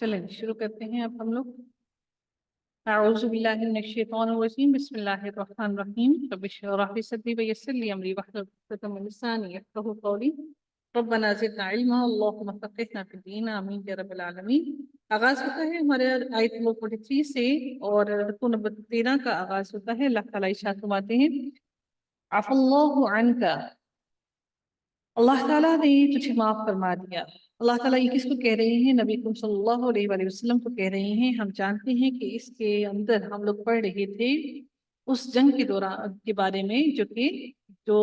چلیں شروع کرتے ہیں اب ہم لوگ۔ اعوذ باللہ من الشیطان الرجیم، بسم اللہ الرحمن الرحیم۔ رب اشرح لي صدری ویسر لي امری واحلل عقدۃ من لسانی یفقهوا قولی۔ ربنا زدنا علما اللهم فقهنا فی الدین، آمین یا رب العالمین۔ آغاز ہوتا ہے ہمارے آیت نمبر 43 سے، اور رکوع نمبر 13 کا آغاز ہوتا ہے۔ اللہ تعالیٰ ارشاد فرماتے ہیں عفا اللہ عنک، اللہ تعالیٰ نے تجھے معاف فرما دیا۔ اللہ تعالیٰ یہ کس کو کہہ رہے ہیں؟ نبی کریم صلی اللہ علیہ وآلہ وسلم کو کہہ رہے ہیں۔ ہم جانتے ہیں کہ اس کے اندر ہم لوگ پڑھ رہے تھے اس جنگ کے دوران کے بارے میں، جو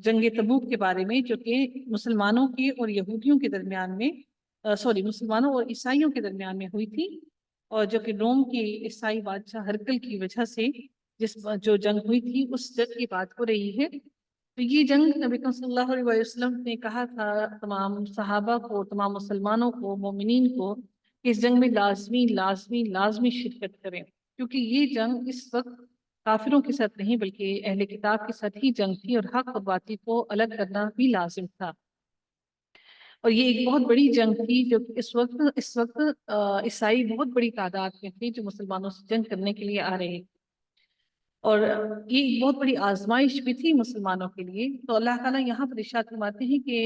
جنگ تبوک کے بارے میں، جو کہ مسلمانوں کے اور یہودیوں کے درمیان میں مسلمانوں اور عیسائیوں کے درمیان میں ہوئی تھی، اور جو کہ روم کی عیسائی بادشاہ ہرکل کی وجہ سے جو جنگ ہوئی تھی، اس جنگ کی بات ہو رہی ہے۔ تو یہ جنگ نبی صلی اللہ علیہ وسلم نے کہا تھا تمام صحابہ کو، تمام مسلمانوں کو، مومنین کو، کہ اس جنگ میں لازمی شرکت کریں، کیونکہ یہ جنگ اس وقت کافروں کے ساتھ نہیں بلکہ اہل کتاب کے ساتھ ہی جنگ تھی، اور حق اور باطل کو الگ کرنا بھی لازم تھا۔ اور یہ ایک بہت بڑی جنگ تھی، جو کہ اس وقت عیسائی بہت بڑی تعداد میں تھے جو مسلمانوں سے جنگ کرنے کے لیے آ رہے تھے، اور یہ ایک بہت بڑی آزمائش بھی تھی مسلمانوں کے لیے۔ تو اللہ تعالیٰ یہاں پر ارشاد فرماتے ہیں کہ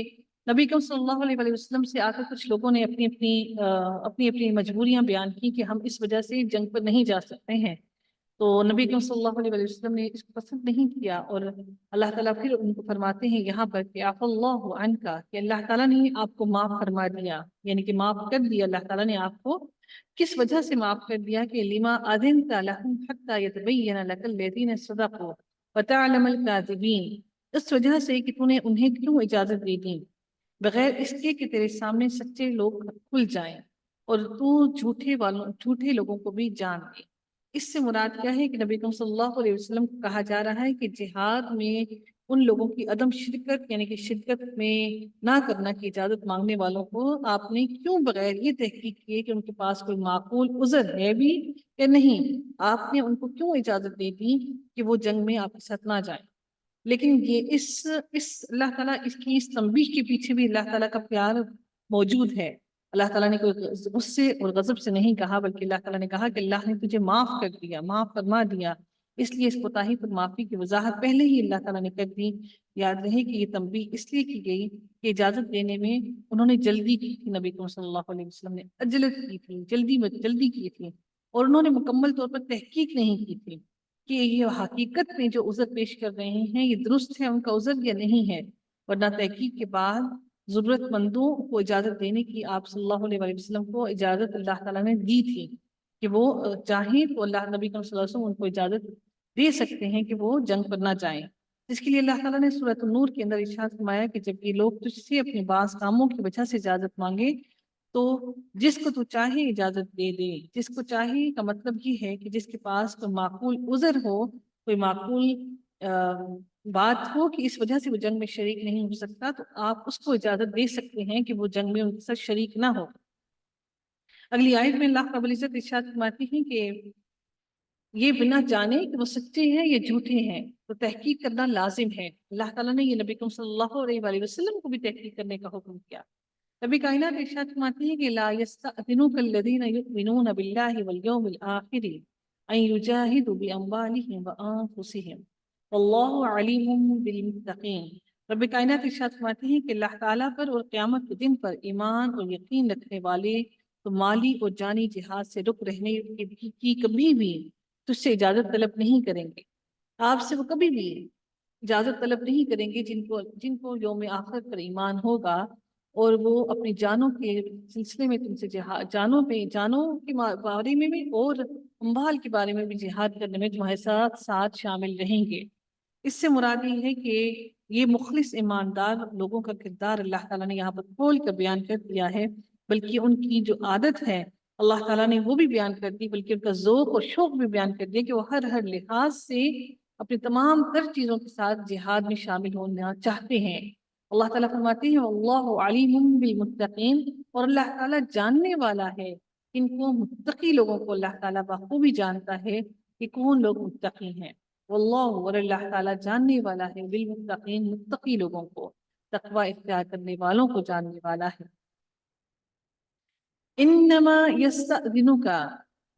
نبی کریم صلی اللہ علیہ وآلہ وسلم سے آ کر کچھ لوگوں نے اپنی مجبوریاں بیان کی کہ ہم اس وجہ سے جنگ پر نہیں جا سکتے ہیں۔ تو نبی کریم صلی اللہ علیہ وآلہ وسلم نے اس کو پسند نہیں کیا، اور اللہ تعالیٰ پھر ان کو فرماتے ہیں یہاں پر کہ عفا اللہ عنک، کہ اللہ تعالیٰ نے آپ کو معاف فرما دیا، یعنی کہ معاف کر دیا اللہ تعالیٰ نے آپ کو۔ کس وجہ سے معاف کر دیا؟ کہ لما اذنت لهم حتى يتبين لك الذين صدقوا وتعلم الكاذبين، اس وجہ سے کہ تو نے انہیں کیوں اجازت دے دی بغیر اس کے کہ تیرے سامنے سچے لوگ کھل جائیں اور تو جھوٹے لوگوں کو بھی جان لے۔ اس سے مراد کیا ہے کہ نبی صلی اللہ علیہ وسلم کو کہا جا رہا ہے کہ جہاد میں ان لوگوں کی عدم شرکت، یعنی کہ شرکت میں نہ کرنا کی اجازت مانگنے والوں کو آپ نے کیوں بغیر یہ تحقیق کیے کہ ان کے پاس کوئی معقول عذر ہے بھی یا نہیں، آپ نے ان کو کیوں اجازت دے دی کہ وہ جنگ میں آپ کے ساتھ نہ جائیں۔ لیکن یہ اس اللہ تعالیٰ اس تنبیہ کے پیچھے بھی اللہ تعالیٰ کا پیار موجود ہے۔ اللہ تعالیٰ نے کوئی غصے اور غضب سے نہیں کہا، بلکہ اللہ تعالیٰ نے کہا کہ اللہ نے تجھے معاف کر دیا، معاف فرما دیا۔ اس لیے اس کوتاہی پر معافی کی وضاحت پہلے ہی اللہ تعالیٰ نے کر دی۔ یاد رہے کہ یہ تنبیہ اس لیے کی گئی کہ اجازت دینے میں انہوں نے جلدی کی تھی، نبی صلی اللہ علیہ وسلم نے عجلت کی تھی، جلدی کی تھی، اور انہوں نے مکمل طور پر تحقیق نہیں کی تھی کہ یہ حقیقت میں جو عذر پیش کر رہے ہیں یہ درست ہے ان کا عذر یا نہیں ہے، ورنہ تحقیق کے بعد ضرورت مندوں کو اجازت دینے کی آپ صلی اللہ علیہ وسلم کو اجازت اللہ تعالیٰ نے دی تھی کہ وہ چاہیں تو اللہ نبی صلی اللہ علیہ وسلم ان کو اجازت دے سکتے ہیں کہ وہ جنگ پر نہ جائیں۔ جس کے لیے اللہ تعالیٰ نے سورۃ النور کے اندر ارشاد فرمایا کہ جب یہ لوگ تجھ سے اپنے بعض کاموں کی وجہ سے اجازت مانگے تو جس کو تو چاہے اجازت دے دے۔ جس کو چاہے کا مطلب یہ ہے کہ جس کے پاس کوئی معقول عذر ہو، کوئی معقول بات ہو کہ اس وجہ سے وہ جنگ میں شریک نہیں ہو سکتا، تو آپ اس کو اجازت دے سکتے ہیں کہ وہ جنگ میں ان کے ساتھ شریک نہ ہو۔ اگلی آیت میں اللہ رب العزت ارشاد فرماتے ہیں کہ یہ بنا جانے کہ وہ سچے ہیں یا جھوٹے ہیں تو تحقیق کرنا لازم ہے۔ اللہ تعالیٰ نے یہ نبی صلی اللہ علیہ وآلہ وسلم کو بھی تحقیق کرنے کا حکم کیا۔ نبی کائنات ارشاد فرماتے ہیں کہ لا یستأذنک الذین یؤمنون باللہ والیوم الآخر ان یجاہدوا باموالہم وانفسہم واللہ علیم بالمتقین۔ رب کائنات ارشاد فرماتے ہیں کہ اللہ تعالیٰ پر اور قیامت کے دن پر ایمان اور یقین رکھنے والے تو مالی اور جانی جہاد سے رک رہنے کی کبھی بھی تجھ سے اجازت طلب نہیں کریں گے۔ آپ سے وہ کبھی بھی اجازت طلب نہیں کریں گے جن کو یوم آخر پر ایمان ہوگا، اور وہ اپنی جانوں کے سلسلے میں تم سے جانوں کے بارے میں بھی اور اموال کے بارے میں بھی جہاد کرنے میں تمہارے ساتھ شامل رہیں گے۔ اس سے مراد یہ ہے کہ یہ مخلص ایماندار لوگوں کا کردار اللہ تعالیٰ نے یہاں پر کھول کر بیان کر دیا ہے، بلکہ ان کی جو عادت ہے اللہ تعالیٰ نے وہ بھی بیان کر دی، بلکہ ان کا ذوق اور شوق بھی بیان کر دیا کہ وہ ہر لحاظ سے اپنی تمام تر چیزوں کے ساتھ جہاد میں شامل ہونا چاہتے ہیں۔ اللہ تعالیٰ فرماتے ہیں اللہ علیم بالمتقین، اور اللہ تعالیٰ جاننے والا ہے ان کو متقی لوگوں کو اللہ تعالیٰ بخوبی جانتا ہے کہ کون لوگ متقی ہیں۔ واللہ، اور اللہ تعالیٰ جاننے والا ہے بالمتقین، متقی لوگوں کو، تقوی اختیار کرنے والوں کو جاننے والا ہے۔ انما یستأذنک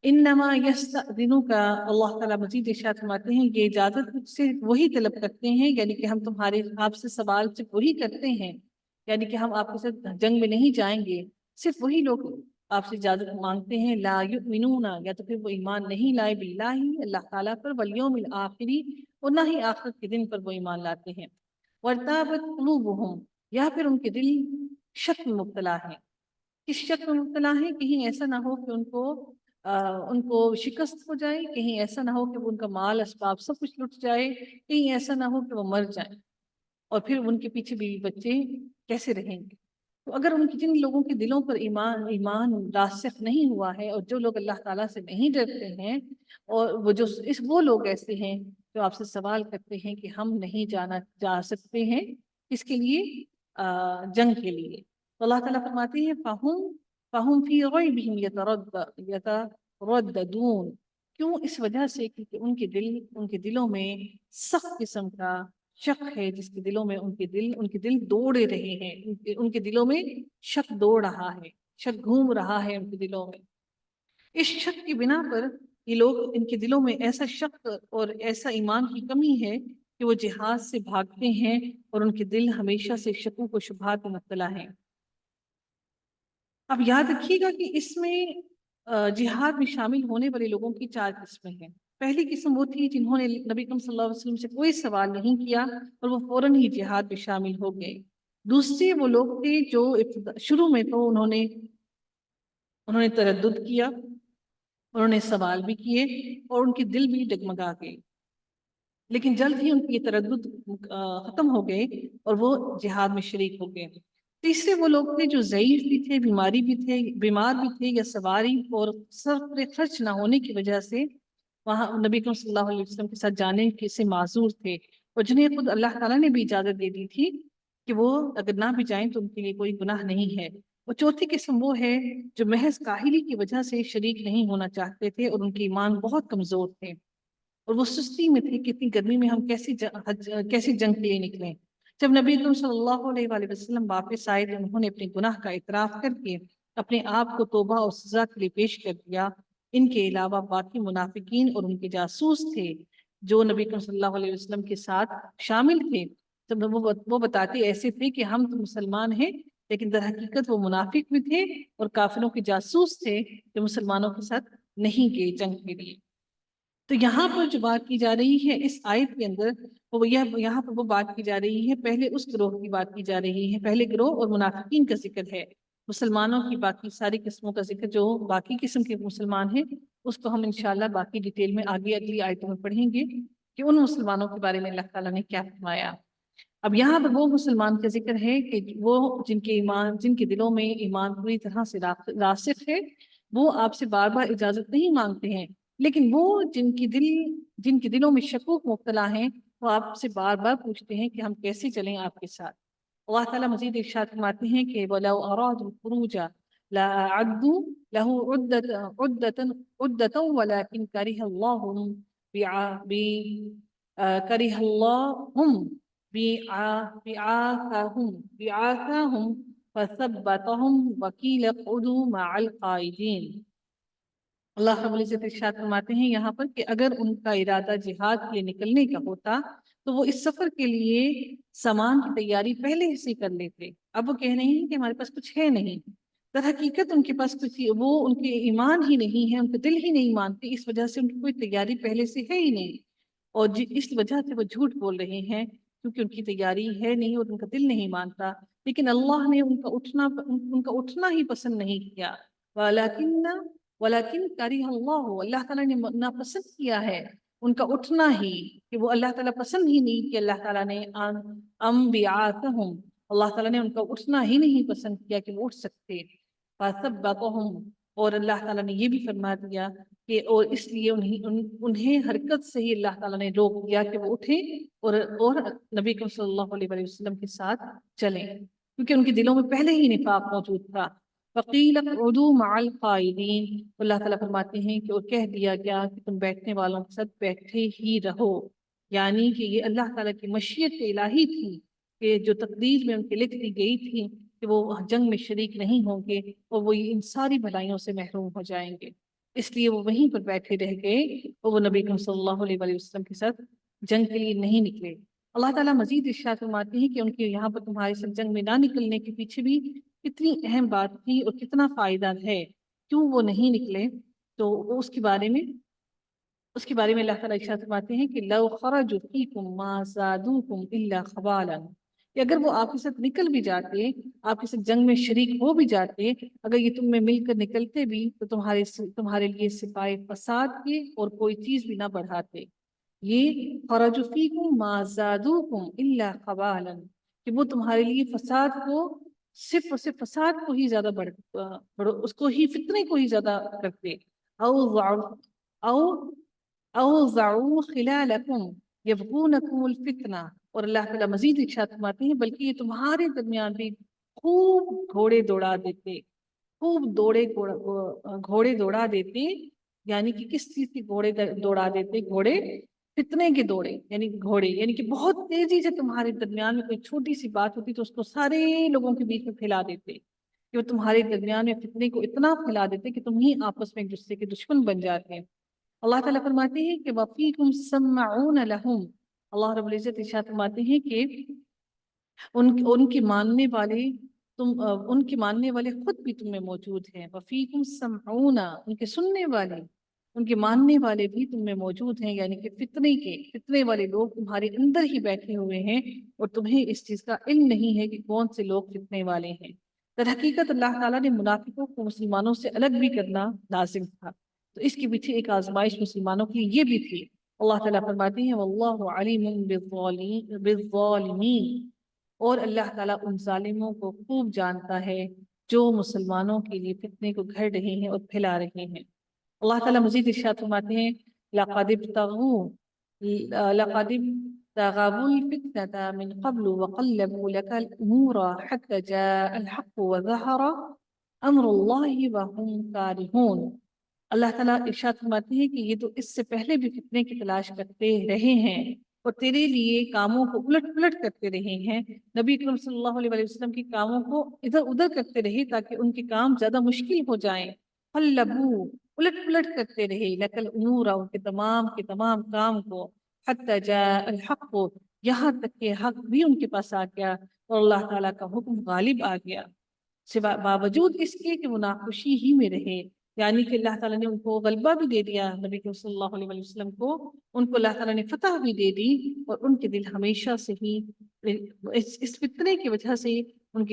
انما یستأذنک، اللہ تعالیٰ مزید ارشاد فرماتے ہیں یہ اجازت مجھ سے وہی طلب کرتے ہیں، یعنی کہ ہم تمہارے آپ سے سوال صرف وہی کرتے ہیں، یعنی کہ ہم آپ کے ساتھ جنگ میں نہیں جائیں گے، صرف وہی لوگ آپ سے اجازت مانگتے ہیں، لا یؤمنون، یا تو پھر وہ ایمان نہیں لائے باللہ، اللہ تعالیٰ پر، والیوم الآخری، اور نہ ہی آخرت کے دن پر وہ ایمان لاتے ہیں، وارتابت قلوبہم، یا پھر ان کے دل شک میں مبتلا ہیں۔ کس شک میں مبتلا ہیں؟ کہیں ایسا نہ ہو کہ ان کو شکست ہو جائے، کہیں ایسا نہ ہو کہ وہ ان کا مال اسباب سب کچھ لٹ جائے، کہیں ایسا نہ ہو کہ وہ مر جائیں، اور پھر ان کے پیچھے بیوی بچے کیسے رہیں گے؟ تو اگر جن لوگوں کے دلوں پر ایمان راسخ نہیں ہوا ہے، اور جو لوگ اللہ تعالیٰ سے نہیں ڈرتے ہیں، اور وہ لوگ ایسے ہیں جو آپ سے سوال کرتے ہیں کہ ہم نہیں جا سکتے ہیں اس کے لیے، جنگ کے لیے، تو اللہ تعالیٰ فرماتے ہیں فَهُمْ فِي غَيْبِهِمْ يَتَرَدَّدُونَ، کیوں؟ اس وجہ سے کہ ان کے دلوں میں سخت قسم کا شک ہے، جس کے دلوں میں ان کے دل دوڑے رہے ہیں، ان کے دلوں میں شک دوڑ رہا ہے، شک گھوم رہا ہے ان کے دلوں میں۔ اس شک کی بنا پر یہ لوگ، ان کے دلوں میں ایسا شک اور ایسا ایمان کی کمی ہے کہ وہ جہاد سے بھاگتے ہیں، اور ان کے دل ہمیشہ سے شکوک و شبہات میں مبتلا ہیں۔ اب یاد رکھیے گا کہ اس میں جہاد میں شامل ہونے والے لوگوں کی 4 قسمیں ہیں۔ پہلی قسم وہ تھی جنہوں نے نبی کریم صلی اللہ علیہ وسلم سے کوئی سوال نہیں کیا اور وہ فوراً ہی جہاد میں شامل ہو گئے۔ دوسرے وہ لوگ تھے جو شروع میں تو انہوں نے تردد کیا، انہوں نے سوال بھی کیے، اور ان کے دل بھی ڈگمگا گئے، لیکن جلد ہی ان کی یہ تردد ختم ہو گئے اور وہ جہاد میں شریک ہو گئے۔ تیسرے وہ لوگ تھے جو ضعیف بھی تھے، بیمار بھی تھے، یا سواری اور صرف خرچ نہ ہونے کی وجہ سے وہاں نبی کریم صلی اللہ علیہ وسلم کے ساتھ جانے سے معذور تھے، اور جنہیں خود اللہ تعالیٰ نے بھی اجازت دے دی تھی کہ وہ اگر نہ بھی جائیں تو ان کے لیے کوئی گناہ نہیں ہے۔ اور چوتھی قسم وہ ہے جو محض کاہلی کی وجہ سے شریک نہیں ہونا چاہتے تھے، اور ان کے ایمان بہت کمزور تھے، اور وہ سستی میں تھے کہ اتنی گرمی میں ہم کیسی جنگ کے لیے نکلیں۔ جب نبی اکرم صلی اللہ علیہ وآلہ وسلم واپس آئے تو انہوں نے اپنے گناہ کا اعتراف کر کے اپنے آپ کو توبہ اور سزا کے لیے پیش کر دیا۔ ان کے علاوہ باقی منافقین اور ان کے جاسوس تھے جو نبی اکرم صلی اللہ علیہ وسلم کے ساتھ شامل تھے، تو وہ بتاتے ایسے تھے کہ ہم تو مسلمان ہیں، لیکن در حقیقت وہ منافق بھی تھے اور کافروں کے جاسوس تھے جو مسلمانوں کے ساتھ نہیں گئے جنگ کے لیے۔ تو یہاں پر جو بات کی جا رہی ہے اس آیت کے اندر، یہاں پر وہ بات کی جا رہی ہے، پہلے اس گروہ کی بات کی جا رہی ہے، پہلے گروہ اور منافقین کا ذکر ہے۔ مسلمانوں کی باقی ساری قسموں کا ذکر، جو باقی قسم کے مسلمان ہیں، اس کو ہم انشاءاللہ باقی ڈیٹیل میں آگے اگلی آیتوں میں پڑھیں گے کہ ان مسلمانوں کے بارے میں اللہ تعالیٰ نے کیا فرمایا۔ اب یہاں پر وہ مسلمان کا ذکر ہے کہ وہ جن کے دلوں میں ایمان پوری طرح سے راسخ ہے، وہ آپ سے بار بار اجازت نہیں مانگتے ہیں، لیکن وہ جن کے دلوں میں شکوک مبتلا ہیں، وہ آپ سے بار بار پوچھتے ہیں کہ ہم کیسے چلیں آپ کے ساتھ۔ اللہ تعالیٰ مزید ارشاد فرماتے ہیں کہ وَلَوْ أَرَادُوا الْخُرُوجَ لَأَعَدُّوا لَهُ عُدَّةً وَلَكِنْ كَرِهَ اللَّهُ بِعَاثَهُمْ فَثَبَّتَهُمْ وَقِيلَ اقْعُدُوا مَعَ الْقَاعِدِينَ۔ اللہ رب العزت ارشاد فرماتے ہیں یہاں پر کہ اگر ان کا ارادہ جہاد کے لیے نکلنے کا ہوتا تو وہ اس سفر کے لیے سامان کی تیاری پہلے سے کر لیتے۔ اب وہ کہہ رہے ہیں کہ ہمارے پاس کچھ ہے نہیں، در حقیقت ان کے پاس کچھ، وہ ان کے ایمان ہی نہیں ہے، ان کے دل ہی نہیں مانتے، اس وجہ سے ان کی کوئی تیاری پہلے سے ہے ہی نہیں، اور اس وجہ سے وہ جھوٹ بول رہے ہیں کیونکہ ان کی تیاری ہے نہیں اور ان کا دل نہیں مانتا۔ لیکن اللہ نے ان کا اٹھنا ہی پسند نہیں کیا، ولیکن کری اللہ تعالیٰ نے ناپسند کیا ہے ان کا اٹھنا ہی، کہ وہ اللہ تعالیٰ پسند ہی نہیں کہ اللہ تعالیٰ نے اللہ تعالیٰ نے ان کا اٹھنا ہی نہیں پسند کیا کہ وہ اٹھ سکتے۔ اور اللہ تعالیٰ نے یہ بھی فرما دیا کہ اور اس لیے انہیں حرکت سے ہی اللہ تعالیٰ نے روک دیا کہ وہ اٹھیں اور نبی کریم صلی اللہ علیہ وسلم کے ساتھ چلیں، کیونکہ ان کے دلوں میں پہلے ہی نفاق موجود تھا۔ وَقِيلَ اقْعُدُوا مَعَ الْقَاعِدِينَ، اللہ تعالیٰ فرماتے ہیں کہ اور کہہ دیا گیا کہ تم بیٹھنے والوں کے ساتھ بیٹھے ہی رہو، یعنی کہ یہ اللہ تعالیٰ کی مشیت الہی تھی کہ جو تقدیر میں ان کے لکھ دی گئی تھی کہ وہ جنگ میں شریک نہیں ہوں گے اور وہ ان ساری بھلائیوں سے محروم ہو جائیں گے، اس لیے وہ وہیں پر بیٹھے رہ گئے اور وہ نبی کریم صلی اللہ علیہ وسلم کے ساتھ جنگ کے لیے نہیں نکلے۔ اللہ تعالیٰ مزید ارشاد فرماتے ہیں کہ ان کے یہاں پر تمہارے ساتھ جنگ میں نہ نکلنے کے پیچھے بھی کتنی اہم بات تھی اور کتنا فائدہ ہے، کیوں وہ نہیں نکلے۔ تو اس کے بارے میں اللہ تعالیٰ ارشاد فرماتے ہیں کہ لو خرجوا فیکم ما زادوکم الا خبالا، کہ اگر وہ آپ کے ساتھ نکل بھی جاتے، آپ کے ساتھ جنگ میں شریک ہو بھی جاتے، اگر یہ تم میں مل کر نکلتے بھی تو تمہارے لیے سپائے فساد کے اور کوئی چیز بھی نہ بڑھاتے۔ یہ خرجوا فیکم ما زادوکم الا خبالا، کہ وہ تمہارے لیے فساد کو صرف اور صرف فساد کو ہی زیادہ اس کو ہی فتنے کو ہی زیادہ کرتے۔ او او اوزعوا خلالکم یبغونکم الفتنہ، اور اللہ تعالیٰ مزید ارشاد فرماتے ہیں بلکہ یہ تمہارے درمیان بھی خوب گھوڑے دوڑا دیتے، گھوڑے دوڑا دیتے، یعنی کہ کس چیز کے گھوڑے دوڑا دیتے؟ گھوڑے فتنے کے دوڑے، یعنی کہ بہت تیزی سے تمہارے درمیان میں کوئی چھوٹی سی بات ہوتی تو اس کو سارے لوگوں کے بیچ میں پھیلا دیتے، کہ وہ تمہارے درمیان میں فتنے کو اتنا پھیلا دیتے کہ تم ہی آپس میں ایک دوسرے کے دشمن بن جاتے ہیں۔ اللہ تعالیٰ فرماتے ہیں کہ وَفِيكُمْ سَمَّعُونَ لَهُمْ، اللہ رب العزت ارشاد فرماتے ہیں کہ ان کے ماننے والے ان کے ماننے والے خود بھی تم میں موجود ہیں۔ وَفِيكُمْ سَمْعُونَ، ان کے سننے والے، ان کے ماننے والے بھی تم میں موجود ہیں، یعنی کہ فتنے والے لوگ تمہارے اندر ہی بیٹھے ہوئے ہیں اور تمہیں اس چیز کا علم نہیں ہے کہ کون سے لوگ فتنے والے ہیں۔ در حقیقت اللہ تعالیٰ نے منافقوں کو مسلمانوں سے الگ بھی کرنا لازم تھا، تو اس کے پیچھے ایک آزمائش مسلمانوں کی یہ بھی تھی۔ اللہ تعالیٰ فرماتے ہیں واللہ علیم بالظالمین، اور اللہ تعالیٰ ان ظالموں کو خوب جانتا ہے جو مسلمانوں کے لیے فتنے کو گھڑ رہے ہیں اور پھیلا رہے ہیں۔ اللہ تعالیٰ مزید ارشاد فرماتے ہیں لَقَدِ ابْتَغَوُا الْفِتْنَةَ مِنْ قَبْلُ وَقَلَّبُوا لَكَ الْأُمُورَ حَتَّى جَاءَ الْحَقُّ وَظَهَرَ أَمْرُ اللَّهِ وَهُمْ كَارِهُونَ۔ اللہ تعالیٰ ارشاد فرماتے ہیں کہ یہ تو اس سے پہلے بھی فتنے کی تلاش کرتے رہے ہیں اور تیرے لیے کاموں کو الٹ پلٹ کرتے رہے ہیں، نبی اکرم صلی اللہ علیہ وسلم کے کاموں کو ادھر ادھر کرتے رہے تاکہ ان کے کام زیادہ مشکل ہو جائیں۔ قلبو، الٹ پلٹ کرتے رہے، لکل امور، ان کے تمام کام کو، حتی جاء الحق، یہاں تک کہ حق بھی ان کے پاس آ گیا اور اللہ تعالیٰ کا حکم غالب آ گیا، باوجود اس کے کہ وہ ناخوشی ہی میں رہے، یعنی کہ اللہ تعالیٰ نے ان کو غلبہ بھی دے دیا، نبی صلی اللہ علیہ وسلم کو ان کو اللہ تعالیٰ نے فتح بھی دے دی، اور ان کے دل ہمیشہ سے ہی اس فتنے کی وجہ سے